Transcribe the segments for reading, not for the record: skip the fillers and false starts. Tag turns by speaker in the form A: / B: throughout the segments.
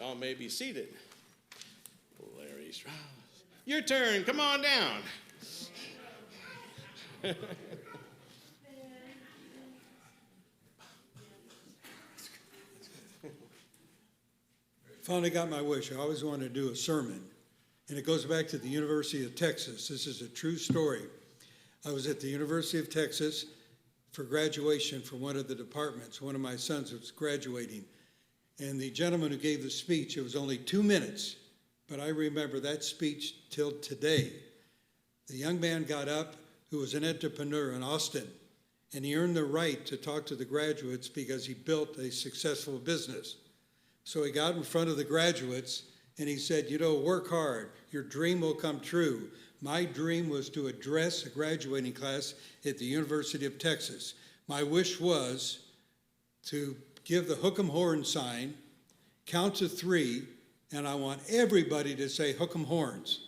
A: Y'all may be seated. Larry Strauss. Your turn. Come on down.
B: Finally got my wish. I always wanted to do a sermon, and it goes back to the University of Texas. This is a true story. I was at the University of Texas for graduation for one of the departments. One of my sons was graduating, and the gentleman who gave the speech, it was only 2 minutes, but I remember that speech till today. The young man got up who was an entrepreneur in Austin, and he earned the right to talk to the graduates because he built a successful business. So he got in front of the graduates and he said, work hard, your dream will come true. My dream was to address a graduating class at the University of Texas. My wish was to give the hook 'em horn sign, count to 3, and I want everybody to say hook 'em horns.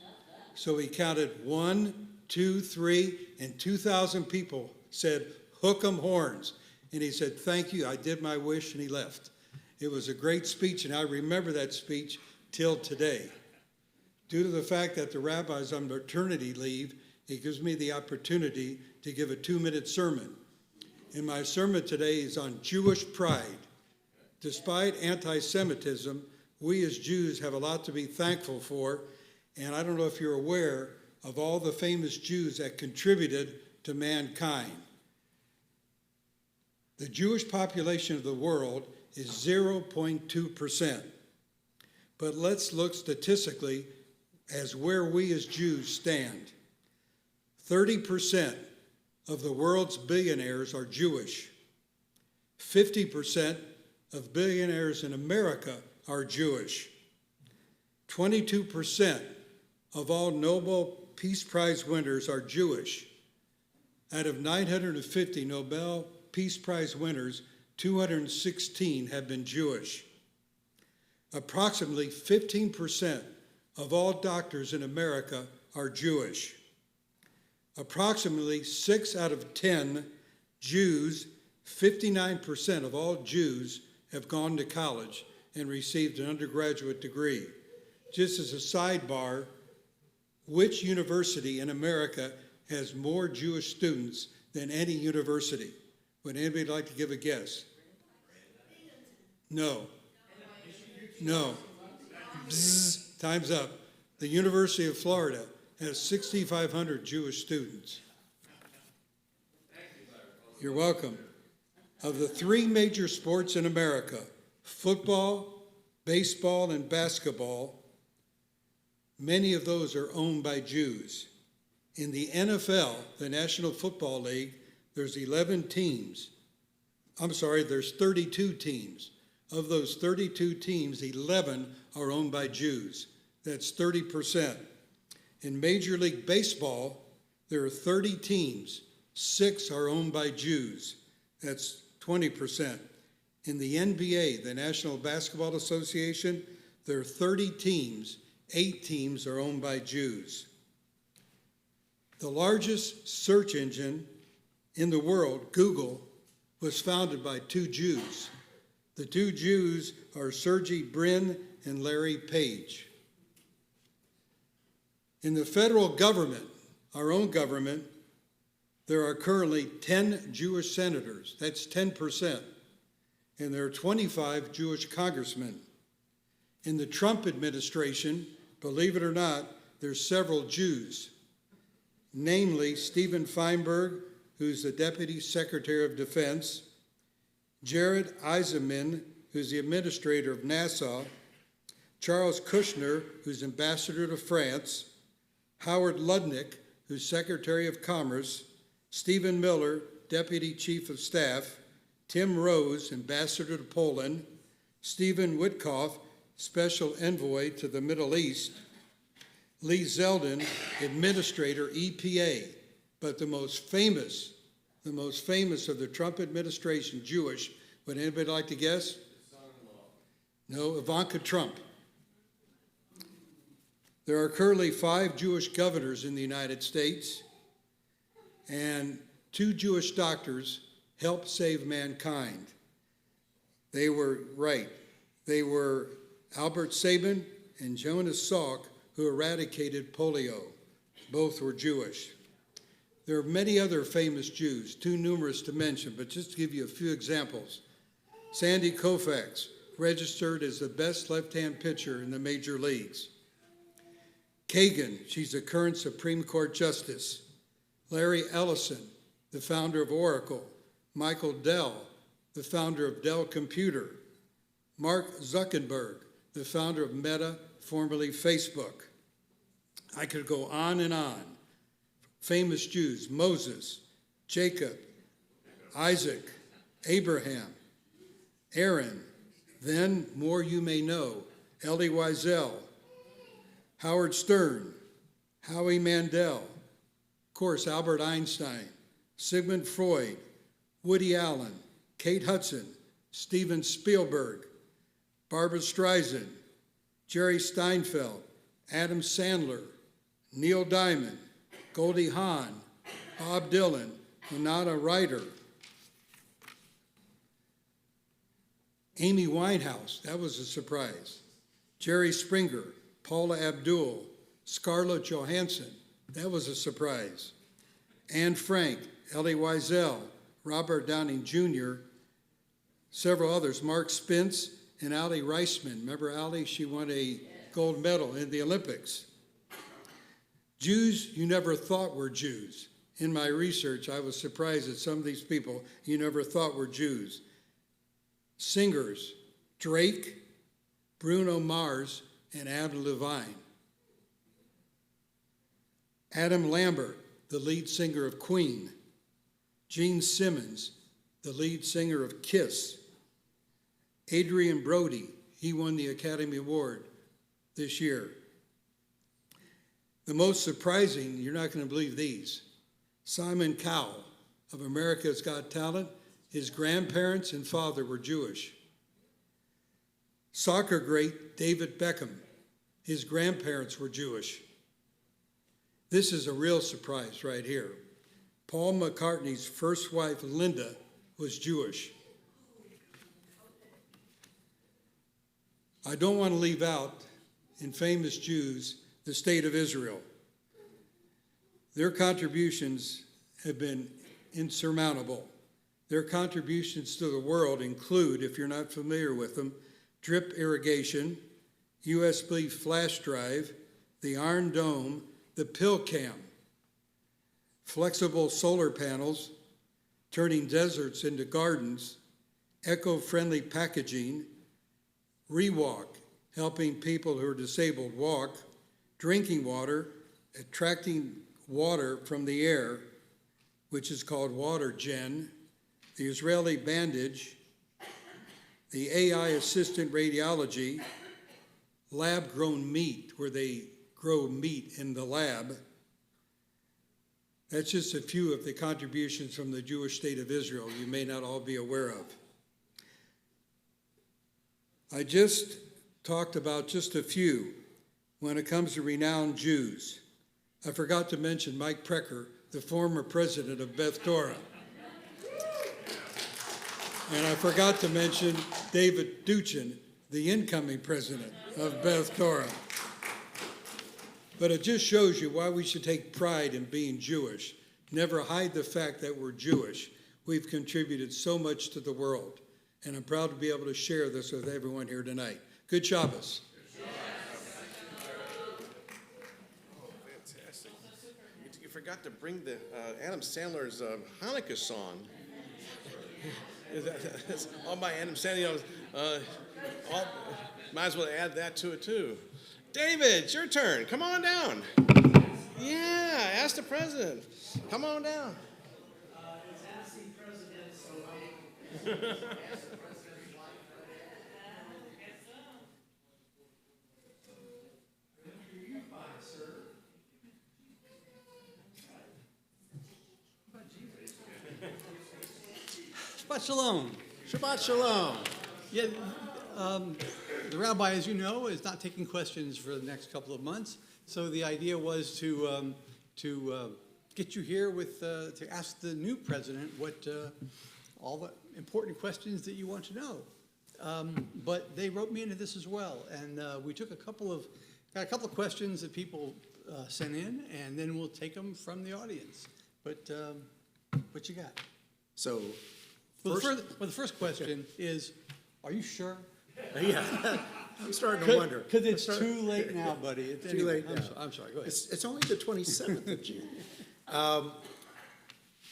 B: So he counted 1, 2, 3, and 2,000 people said hook 'em horns. And he said, thank you, I did my wish, and he left. It was a great speech, and I remember that speech till today. Due to the fact that the rabbi's on maternity leave, it gives me the opportunity to give a 2-minute sermon. And my sermon today is on Jewish pride. Despite anti-Semitism, we as Jews have a lot to be thankful for, and I don't know if you're aware of all the famous Jews that contributed to mankind. The Jewish population of the world is 0.2%. But let's look statistically as where we as Jews stand. 30% of the world's billionaires are Jewish. 50% of billionaires in America are Jewish. 22% of all Nobel Peace Prize winners are Jewish. Out of 950 Nobel Peace Prize winners, 216 have been Jewish. Approximately 15% of all doctors in America are Jewish. Approximately 6 out of 10 Jews, 59% of all Jews have gone to college and received an undergraduate degree. Just as a sidebar, which university in America has more Jewish students than any university? Would anybody like to give a guess? No. Bzz, time's up. The University of Florida has 6,500 Jewish students. You're welcome. Of the 3 major sports in America, football, baseball, and basketball, many of those are owned by Jews. In the NFL, the National Football League, there's 11 teams. There's 32 teams. Of those 32 teams, 11 are owned by Jews. That's 30%. In Major League Baseball, there are 30 teams. 6 are owned by Jews. That's 20%. In the NBA, the National Basketball Association, there are 30 teams. 8 teams are owned by Jews. The largest search engine in the world, Google, was founded by 2 Jews. The 2 Jews are Sergey Brin and Larry Page. In the federal government, our own government, there are currently 10 Jewish senators. That's 10%. And there are 25 Jewish congressmen. In the Trump administration, believe it or not, there's several Jews, namely Stephen Feinberg, who's the Deputy Secretary of Defense, Jared Isaacman, who's the Administrator of NASA, Charles Kushner, who's Ambassador to France, Howard Lutnick, who's Secretary of Commerce, Stephen Miller, Deputy Chief of Staff, Tim Rose, Ambassador to Poland, Stephen Witkoff, Special Envoy to the Middle East, Lee Zeldin, Administrator, EPA, but the most famous of the Trump administration, Jewish. Would anybody like to guess? No, Ivanka Trump. There are currently 5 Jewish governors in the United States, and 2 Jewish doctors helped save mankind. They were Albert Sabin and Jonas Salk, who eradicated polio. Both were Jewish. There are many other famous Jews, too numerous to mention, but just to give you a few examples. Sandy Koufax, registered as the best left-hand pitcher in the major leagues. Kagan, she's a current Supreme Court Justice. Larry Ellison, the founder of Oracle. Michael Dell, the founder of Dell Computer. Mark Zuckerberg, the founder of Meta, formerly Facebook. I could go on and on. Famous Jews: Moses, Jacob, Isaac, Abraham, Aaron, then more you may know: Elie Wiesel, Howard Stern, Howie Mandel, of course Albert Einstein, Sigmund Freud, Woody Allen, Kate Hudson, Steven Spielberg, Barbra Streisand, Jerry Steinfeld, Adam Sandler, Neil Diamond, Goldie Hawn, Bob Dylan, Winona Ryder, Amy Winehouse, that was a surprise, Jerry Springer, Paula Abdul, Scarlett Johansson, that was a surprise, Anne Frank, Elie Wiesel, Robert Downing Jr., several others, Mark Spence, and Ali Reisman. Remember Ali? She won a gold medal in the Olympics. Jews you never thought were Jews. In my research, I was surprised at some of these people you never thought were Jews. Singers: Drake, Bruno Mars, and Adam Levine. Adam Lambert, the lead singer of Queen. Gene Simmons, the lead singer of Kiss. Adrian Brody, he won the Academy Award this year. The most surprising, you're not going to believe these. Simon Cowell of America's Got Talent, his grandparents and father were Jewish. Soccer great David Beckham, his grandparents were Jewish. This is a real surprise right here. Paul McCartney's first wife, Linda, was Jewish. I don't want to leave out, in famous Jews, the state of Israel. Their contributions have been insurmountable. Their contributions to the world include, if you're not familiar with them, drip irrigation, USB flash drive, the Iron Dome, the pill cam, flexible solar panels, turning deserts into gardens, eco-friendly packaging, Rewalk, helping people who are disabled walk, drinking water, attracting water from the air, which is called Water Gen, the Israeli Bandage, the AI assistant radiology, lab-grown meat, where they grow meat in the lab. That's just a few of the contributions from the Jewish state of Israel you may not all be aware of. I just talked about just a few when it comes to renowned Jews. I forgot to mention Mike Precker, the former president of Beth Torah. And I forgot to mention David Duchin, the incoming president of Beth Torah. But it just shows you why we should take pride in being Jewish. Never hide the fact that we're Jewish. We've contributed so much to the world. And I'm proud to be able to share this with everyone here tonight. Good Shabbos.
A: Oh, fantastic. You forgot to bring the Adam Sandler's Hanukkah song. That's all by Adam Sandler. Might as well add that to it, too. David, it's your turn. Come on down. Yeah, ask the president. Come on down.
C: It's ask the president, so I ask the president.
D: Shabbat Shalom.
A: Shabbat Shalom.
D: Yeah, the rabbi, as you know, is not taking questions for the next couple of months. So the idea was to get you here to ask the new president what all the important questions that you want to know. But they wrote me into this as well, and we took got a couple of questions that people sent in, and then we'll take them from the audience. But what you got?
E: So,
D: Well, the first question is, are you sure?
E: yeah, I'm starting to wonder.
D: Because it's too late now, buddy.
E: Too late now.
D: I'm sorry, go ahead.
E: It's only the 27th of June.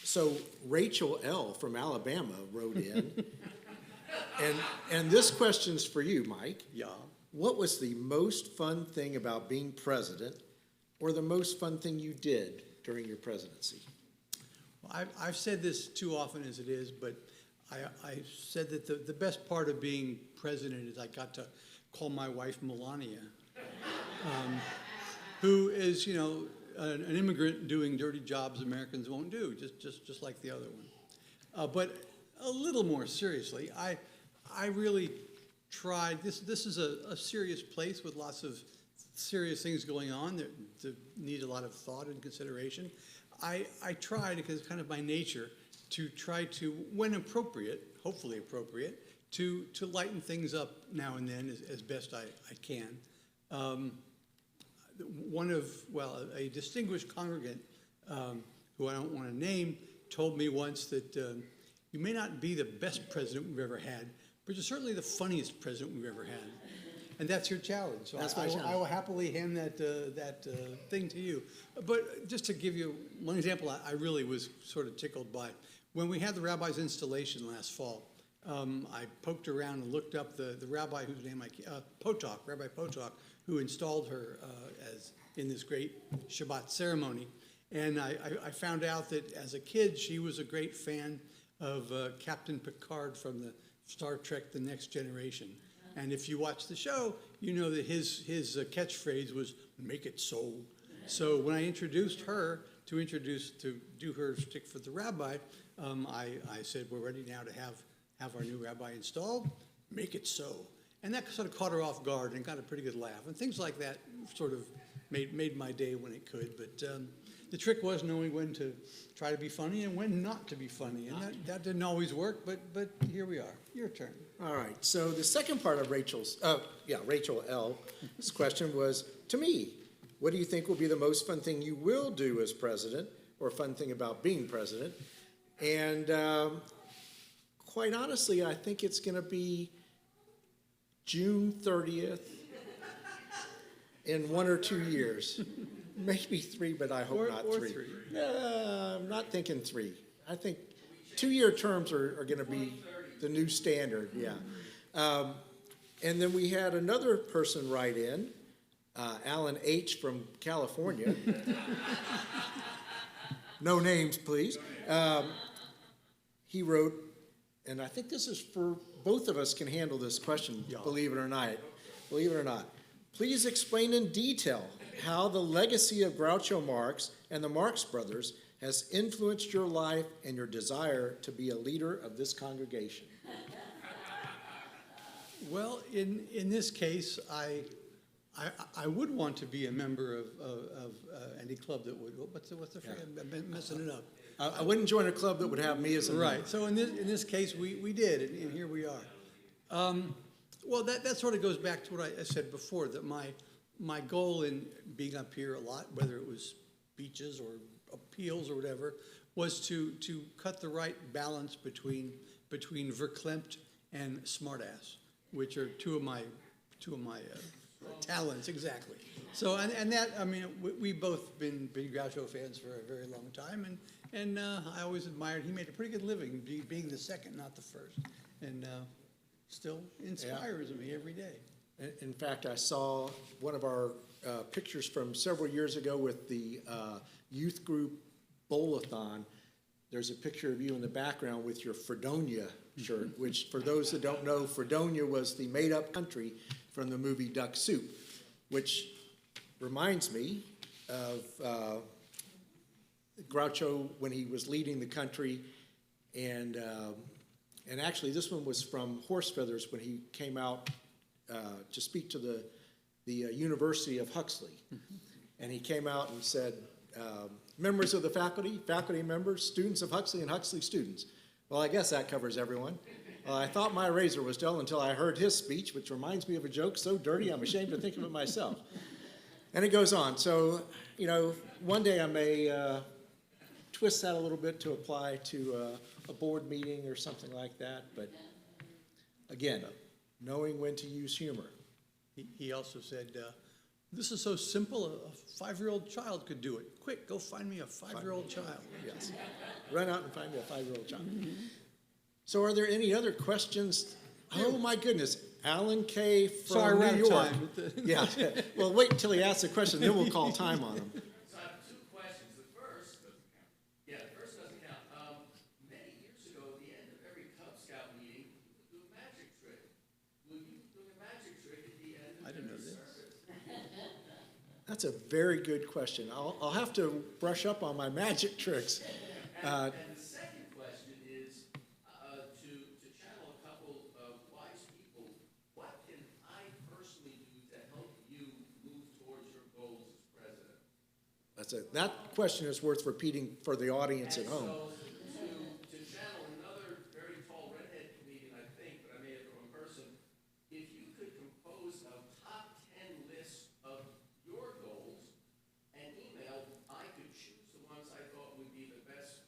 E: So Rachel L. from Alabama wrote in, and this question's for you, Mike.
D: Yeah.
E: What was the most fun thing about being president, or the most fun thing you did during your presidency?
D: Well, I've said this too often as it is, but I said that the best part of being president is I got to call my wife Melania, who is, an immigrant doing dirty jobs Americans won't do, just like the other one. But a little more seriously, I really tried. This is a serious place with lots of serious things going on that need a lot of thought and consideration. I tried, because it's kind of my nature, to try to, when appropriate, hopefully appropriate, to lighten things up now and then as best I can. A distinguished congregant, who I don't want to name, told me once that you may not be the best president we've ever had, but you're certainly the funniest president we've ever had. And that's your challenge. So
E: That's my challenge.
D: I will happily hand that thing to you. But just to give you one example, I really was sort of tickled by. When we had the rabbi's installation last fall, I poked around and looked up the rabbi whose name Rabbi Potok, who installed her as in this great Shabbat ceremony. And I found out that as a kid, she was a great fan of Captain Picard from the Star Trek The Next Generation. And if you watch the show, you know that his catchphrase was, "Make it so." So when I introduced her to do her shtick for the rabbi, I said, "We're ready now to have our new rabbi installed. Make it so." And that sort of caught her off guard and got a pretty good laugh. And things like that sort of made my day when it could. But the trick was knowing when to try to be funny and when not to be funny. And that didn't always work, but here we are. Your turn.
E: All right, so the second part of Rachel L's question was, to me, what do you think will be the most fun thing you will do as president, or fun thing about being president? And quite honestly, I think it's going to be June 30th in 1 or 2 years. Maybe 3, but I hope not 3. I'm not thinking 3. I think 2-year terms are going to be the new standard, yeah. And then we had another person write in, Alan H. from California. No names, please. He wrote, and I think this is for both of us can handle this question, believe it or not. Please explain in detail how the legacy of Groucho Marx and the Marx Brothers has influenced your life and your desire to be a leader of this congregation.
D: Well, in this case, I would want to be a member of any club that would. What's the phrase? I'm messing it up.
E: I wouldn't join a club that would have me as a
D: right.
E: member.
D: So in this case, we did, and here we are. Well, that sort of goes back to what I said before, that my goal in being up here a lot, whether it was speeches or appeals or whatever, was to cut the right balance between verklempt and smartass, which are two of my talents, exactly. So and that, I mean, we both been Groucho fans for a very long time, and I always admired. He made a pretty good living being the second, not the first, and still inspires me every day.
E: In fact, I saw one of our pictures from several years ago with the youth group Bowl-a-thon. There's a picture of you in the background with your Fredonia shirt, which for those that don't know, Fredonia was the made-up country from the movie Duck Soup, which reminds me of Groucho when he was leading the country, and actually this one was from Horse Feathers when he came out to speak to the University of Huxley. Mm-hmm. And he came out and said, members of the faculty members, students of Huxley, and Huxley students. Well, I guess that covers everyone. Well, I thought my razor was dull until I heard his speech, which reminds me of a joke so dirty I'm ashamed to think of it myself. And it goes on. So, one day I may twist that a little bit to apply to a board meeting or something like that. But again, knowing when to use humor.
D: He also said, this is so simple, a 5-year-old child could do it. Quick, go find me a 5-year-old child.
E: Yes. Run out and find me a 5-year-old child. So are there any other questions? Oh, my goodness. Alan K. from New York. Yeah. Well, wait until he asks the question, then we'll call time on him.
C: So I have two questions. The first doesn't count. Many years ago, at the end of every Cub Scout meeting, we would do a magic trick. Would you do a magic trick at the end of every service?
E: That's a very good question. I'll have to brush up on my magic tricks.
C: And the second question is, to channel a couple of wise people, what can I personally do to help you move towards your goals as president?
E: That question is worth repeating for the audience at home.
C: So to channel another very tall redhead comedian, I think, but I may have the wrong person, if you could compose a top 10 list of your goals and email, I could choose the ones I thought would be the best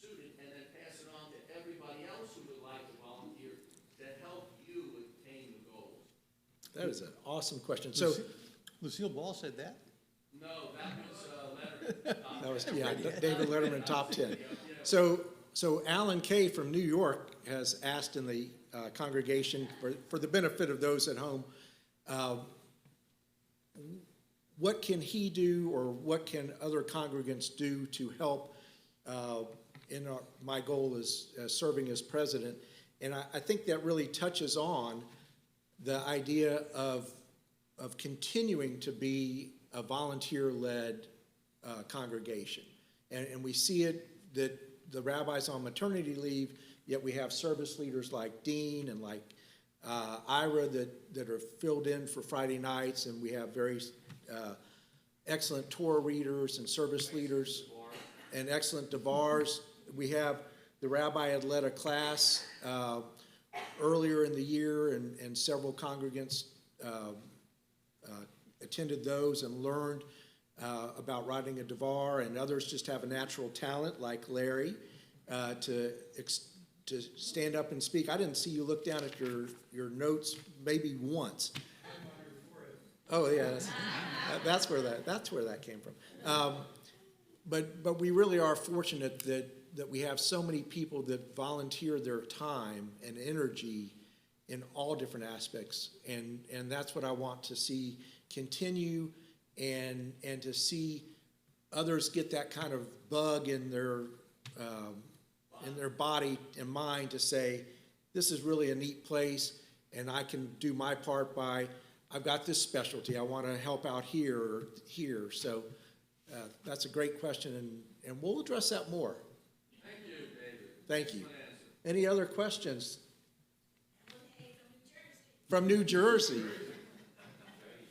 C: suited and then pass it on to everybody else who would like to volunteer to help you attain the goals.
E: That is an awesome question. So
D: Lucille Ball said that?
C: No, that was Letterman.
E: that was David Letterman top 10. So Alan K. from New York has asked in the congregation for the benefit of those at home, what can he do or what can other congregants do to help in my goal as serving as president? And I think that really touches on the idea of continuing to be a volunteer-led congregation. And we see it that the rabbis on maternity leave, yet we have service leaders like Dean and like Ira that are filled in for Friday nights, and we have very excellent Torah readers and service leaders and excellent devars. We have the rabbi had led a class earlier in the year, and several congregants attended those and learned about writing a devar, and others just have a natural talent like Larry to stand up and speak. I didn't see you look down at your notes maybe once. Oh yeah, that's where that came from. But we really are fortunate that we have so many people that volunteer their time and energy in all different aspects, and that's what I want to see continue, and to see others get that kind of bug in their body and mind to say, this is really a neat place, and I can do my part by, I've got this specialty, I want to help out here or here. So that's a great question, and we'll address that more.
C: Thank you, David.
E: Thank you.
C: Excellent answer.
E: Any other questions? From New Jersey.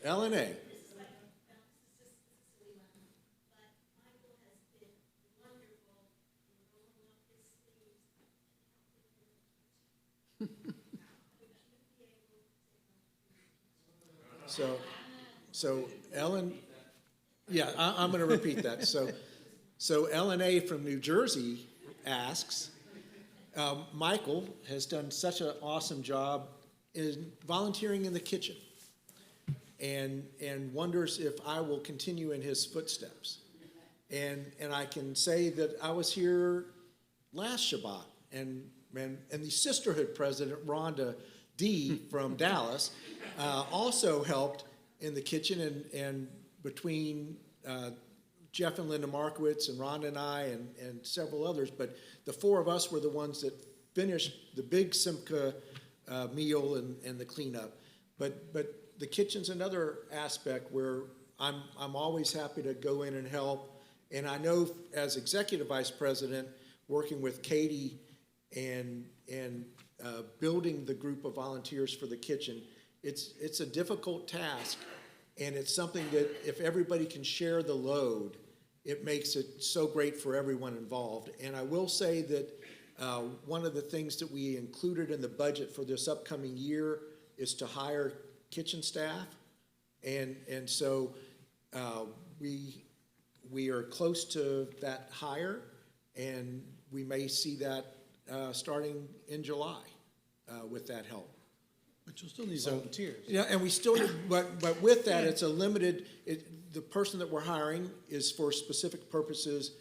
E: LNA. So Ellen, yeah, I'm going to repeat that. So LNA from New Jersey asks, Michael has done such an awesome job in volunteering in the kitchen, and wonders if I will continue in his footsteps. And I can say that I was here last Shabbat, and the sisterhood president, Rhonda D. from Dallas, also helped in the kitchen, and between Jeff and Linda Markowitz and Rhonda and I and several others, but the four of us were the ones that finished the big Simcha meal and the cleanup. But the kitchen's another aspect where I'm always happy to go in and help. And I know as executive vice president, working with Katie and building the group of volunteers for the kitchen, it's a difficult task, and it's something that if everybody can share the load, it makes it so great for everyone involved. And I will say that One of the things that we included in the budget for this upcoming year is to hire kitchen staff. And so we are close to that hire, and we may see that starting in July with that help.
D: But you'll still need volunteers.
E: Yeah, and we still, but with that, it's a limited, the person that we're hiring is for specific purposes,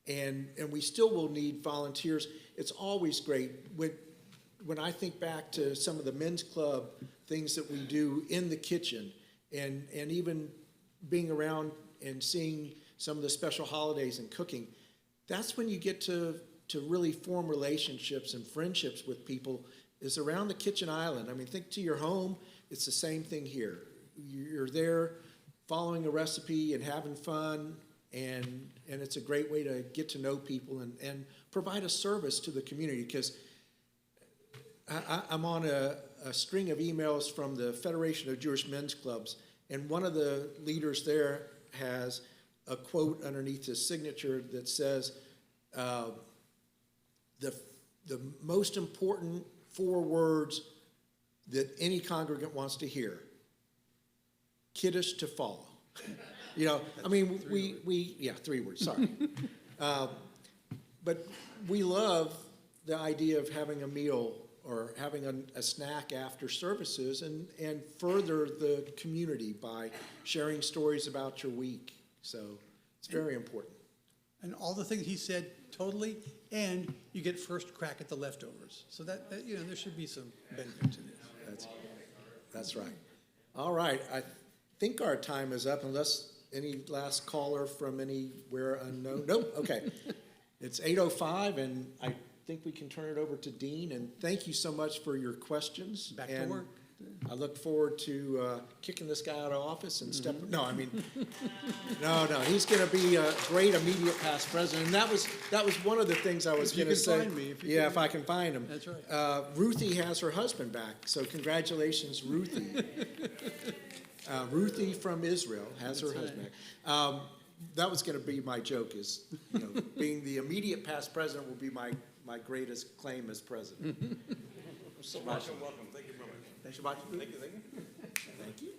E: and we still will need volunteers. It's always great. When I think back to some of the men's club things that we do in the kitchen, and even being around and seeing some of the special holidays and cooking, that's when you get to really form relationships and friendships with people, is around the kitchen island. I mean, think to your home, it's the same thing here. You're there following a recipe and having fun, and it's a great way to get to know people and provide a service to the community, because I'm on a string of emails from the Federation of Jewish Men's Clubs, and one of the leaders there has a quote underneath his signature that says, the most important 4 words that any congregant wants to hear: kiddush to follow. You know, I mean, we 3 words, sorry. But we love the idea of having a meal or having a snack after services, and further the community by sharing stories about your week. So it's very important.
D: And all the things he said, totally, and you get first crack at the leftovers. So that you know, there should be some benefit to this.
E: That's right. All right, I think our time is up, unless any last caller from anywhere unknown. Nope, okay. It's 8:05, and I think we can turn it over to Dean, and thank you so much for your questions.
D: Back to work.
E: I look forward to kicking this guy out of office and no, he's going to be a great immediate past president. And that was one of the things I was going to say.
D: Find me,
E: if I can find him.
D: That's right.
E: Ruthie has her husband back, so congratulations, Ruthie. Ruthie from Israel has her husband back. That was going to be my joke, is being the immediate past president will be my greatest claim as president.
A: So welcome. Thank you very much.
E: Thanks, Shabbat.
A: Thank you.
E: Thank you.